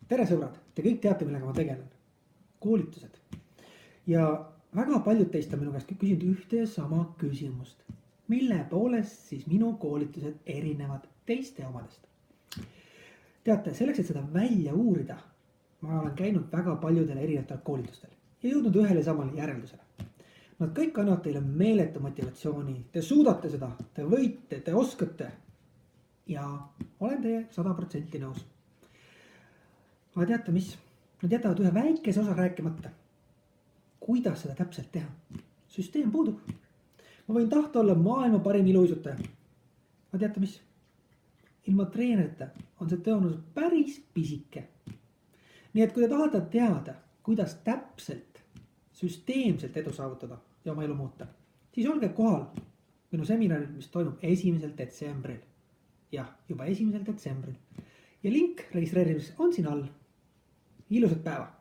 tere sõbrad, te kõik teate, millega ma tegelen. Koolitused. Ja väga paljud teist on minu käest küsinud ühte ja sama küsimust. Mille poolest siis minu koolitused erinevad teiste omadest? Teate, selleks, et seda välja uurida, ma olen käinud väga paljudel erinevatel koolitustel ja jõudnud ühele samale järeldusele. Nad kõik annavad teile meeletu motivatsiooni, te suudate seda, te võite, te oskate ja olen teie 100% nõus. Aga teate mis? Nad jätavad ühe väikese osa rääkimata. Kuidas seda täpselt teha? Süsteem puudub. Ma võin tahta olla maailma parim iluuisutaja. Aga teate mis? Ilma treenerita on see tõenäoliselt päris pisike. Nii et kui te tahate teada, kuidas täpselt süsteemselt edu saavutada ja oma elu muuta, siis olge kohal minu seminaril, mis toimub 1. detsembril. Jah, juba 1. detsembril. Ja link registreerimiseks on siin all. Ilusat päeva!